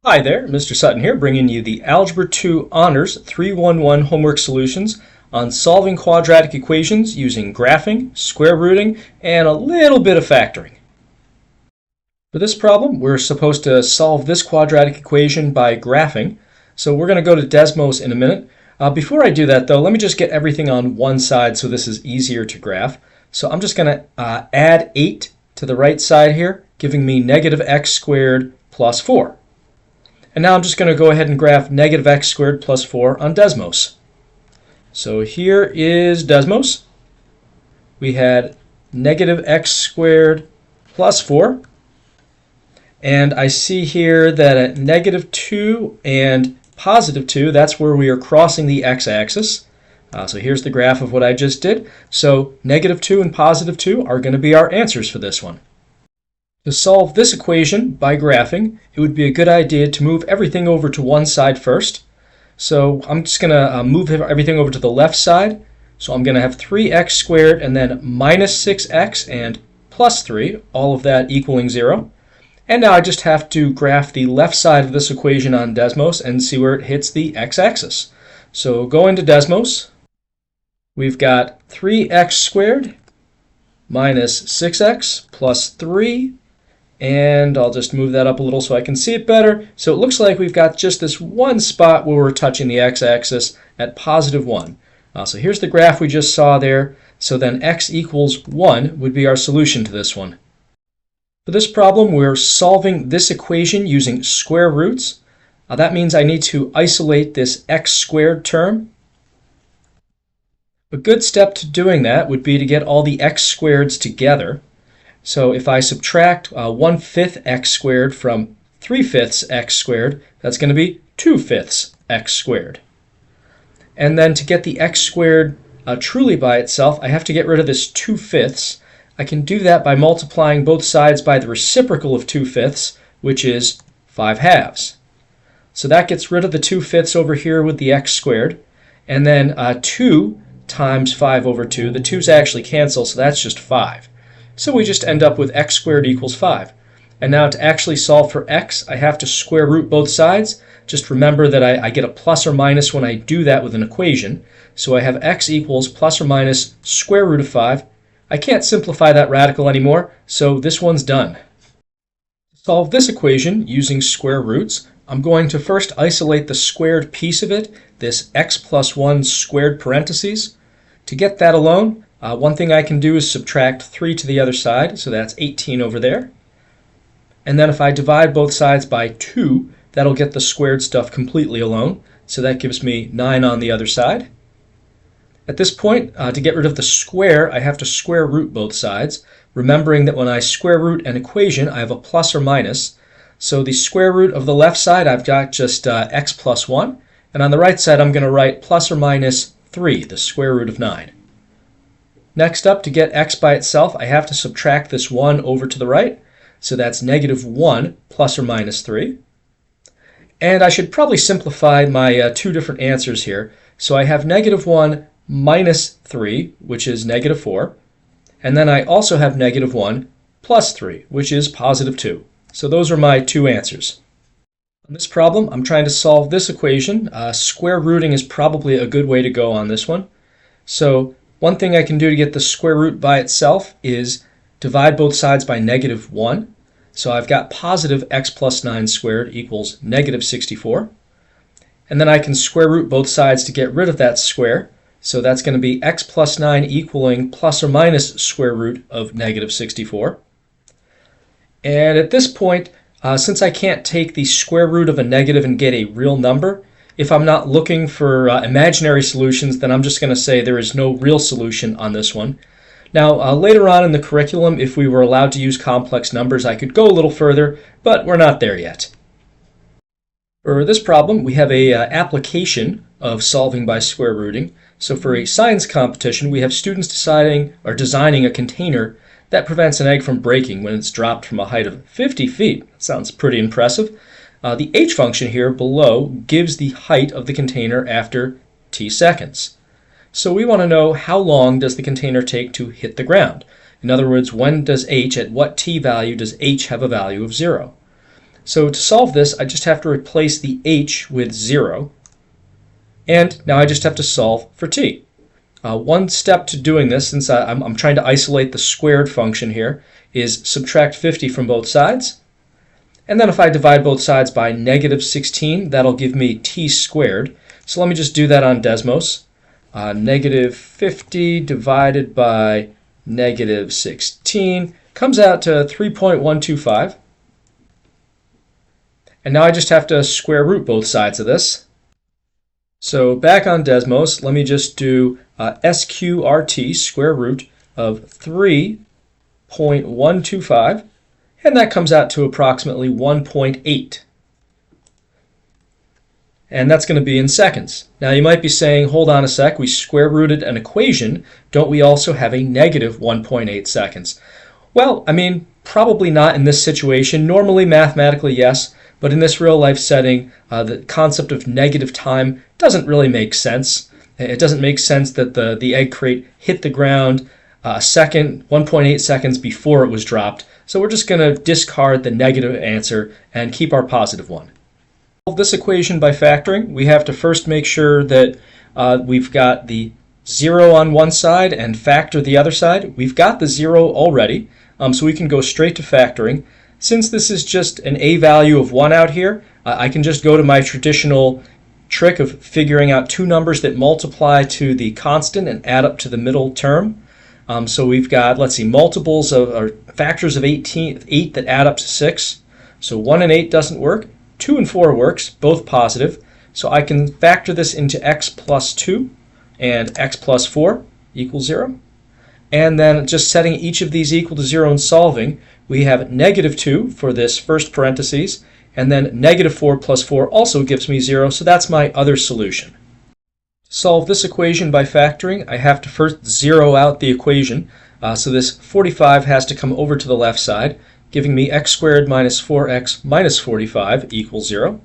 Hi there, Mr. Sutton here, bringing you the Algebra 2 Honors 311 homework solutions on solving quadratic equations using graphing, square rooting, and a little bit of factoring. For this problem, we're supposed to solve this quadratic equation by graphing. So we're going to go to Desmos in a minute. Before I do that, though, let me just get everything on one side so this is easier to graph. So I'm just going to add 8 to the right side here, giving me negative x squared plus 4. And now I'm just going to go ahead and graph negative x squared plus 4 on Desmos. So here is Desmos. We had negative x squared plus 4. And I see here that at negative 2 and positive 2, that's where we are crossing the x-axis. So here's the graph of what I just did. So negative 2 and positive 2 are going to be our answers for this one. To solve this equation by graphing, it would be a good idea to move everything over to one side first. So I'm just going to move everything over to the left side. So I'm going to have 3x squared and then minus 6x and plus 3, all of that equaling 0. And now I just have to graph the left side of this equation on Desmos and see where it hits the x-axis. So going to Desmos, we've got 3x squared minus 6x plus 3. And I'll just move that up a little so I can see it better. So it looks like we've got just this one spot where we're touching the x-axis at positive 1. So here's the graph we just saw there. So then x equals 1 would be our solution to this one. For this problem, we're solving this equation using square roots. That means I need to isolate this x squared term. A good step to doing that would be to get all the x squareds together. So if I subtract 1/5 x squared from 3/5 x squared, that's going to be 2/5 x squared. And then to get the x squared truly by itself, I have to get rid of this 2/5. I can do that by multiplying both sides by the reciprocal of 2/5, which is 5/2. So that gets rid of the 2/5 over here with the x squared. And then 2 times 5 over 2, the 2's actually cancel, so that's just 5. So we just end up with x squared equals 5. And now to actually solve for x, I have to square root both sides. Just remember that I get a plus or minus when I do that with an equation. So I have x equals plus or minus square root of 5. I can't simplify that radical anymore, so this one's done. To solve this equation using square roots, I'm going to first isolate the squared piece of it, this x plus 1 squared parentheses. To get that alone, one thing I can do is subtract 3 to the other side, so that's 18 over there. And then if I divide both sides by 2, that'll get the squared stuff completely alone, so that gives me 9 on the other side. At this point, to get rid of the square, I have to square root both sides, remembering that when I square root an equation, I have a plus or minus. So the square root of the left side, I've got just x plus 1, and on the right side, I'm going to write plus or minus 3, the square root of 9. Next up, to get x by itself, I have to subtract this 1 over to the right. So that's negative 1 plus or minus 3. And I should probably simplify my two different answers here. So I have negative 1 minus 3, which is negative 4. And then I also have negative 1 plus 3, which is positive 2. So those are my two answers. On this problem, I'm trying to solve this equation. Square rooting is probably a good way to go on this one. So one thing I can do to get the square root by itself is divide both sides by negative 1. So I've got positive x plus 9 squared equals negative 64. And then I can square root both sides to get rid of that square. So that's going to be x plus 9 equaling plus or minus square root of negative 64. And at this point, since I can't take the square root of a negative and get a real number, if I'm not looking for imaginary solutions, then I'm just going to say there is no real solution on this one. Now, later on in the curriculum, if we were allowed to use complex numbers, I could go a little further, but we're not there yet. For this problem, we have an application of solving by square rooting. So for a science competition, we have students designing a container that prevents an egg from breaking when it's dropped from a height of 50 feet. That sounds pretty impressive. The h function here below gives the height of the container after t seconds. So we want to know how long does the container take to hit the ground. In other words, when does h, at what t value does h have a value of 0? So to solve this, I just have to replace the h with 0. And now I just have to solve for t. One step to doing this, since I'm trying to isolate the squared function here, is subtract 50 from both sides. And then if I divide both sides by negative 16, that'll give me t squared. So let me just do that on Desmos. Negative 50 divided by negative 16 comes out to 3.125. And now I just have to square root both sides of this. So back on Desmos, let me just do SQRT, square root of 3.125, and that comes out to approximately 1.8. And that's going to be in seconds. Now you might be saying, hold on a sec, we square rooted an equation, don't we also have a negative 1.8 seconds? Well, I mean, probably not in this situation. Normally, mathematically, yes. But in this real-life setting, the concept of negative time doesn't really make sense. It doesn't make sense that the egg crate hit the ground a second, 1.8 seconds before it was dropped. So we're just going to discard the negative answer and keep our positive one. To solve this equation by factoring, we have to first make sure that we've got the 0 on one side and factor the other side. We've got the 0 already, so we can go straight to factoring. Since this is just an a value of 1 out here, I can just go to my traditional trick of figuring out two numbers that multiply to the constant and add up to the middle term. So we've got, let's see, multiples of, or factors of 8 that add up to 6. So 1 and 8 doesn't work. 2 and 4 works, both positive. So I can factor this into x plus 2 and x plus 4 equals 0. And then just setting each of these equal to 0 and solving, we have negative 2 for this first parentheses, and then negative 4 plus 4 also gives me 0, so that's my other solution. To solve this equation by factoring, I have to first zero out the equation, so this 45 has to come over to the left side, giving me x squared minus 4x minus 45 equals 0.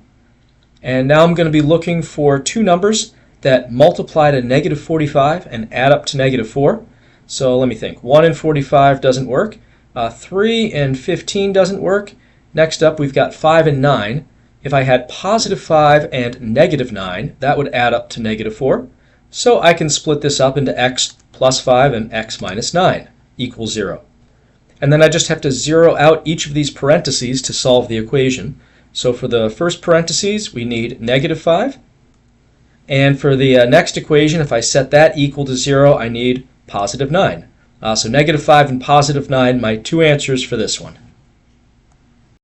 And now I'm going to be looking for two numbers that multiply to negative 45 and add up to negative 4. So let me think. 1 and 45 doesn't work. 3 and 15 doesn't work. Next up, we've got 5 and 9. If I had positive 5 and negative 9, that would add up to negative 4. So I can split this up into x plus 5 and x minus 9 equals 0. And then I just have to zero out each of these parentheses to solve the equation. So for the first parentheses, we need negative 5. And for the next equation, if I set that equal to 0, I need positive 9. So negative 5 and positive 9, my two answers for this one.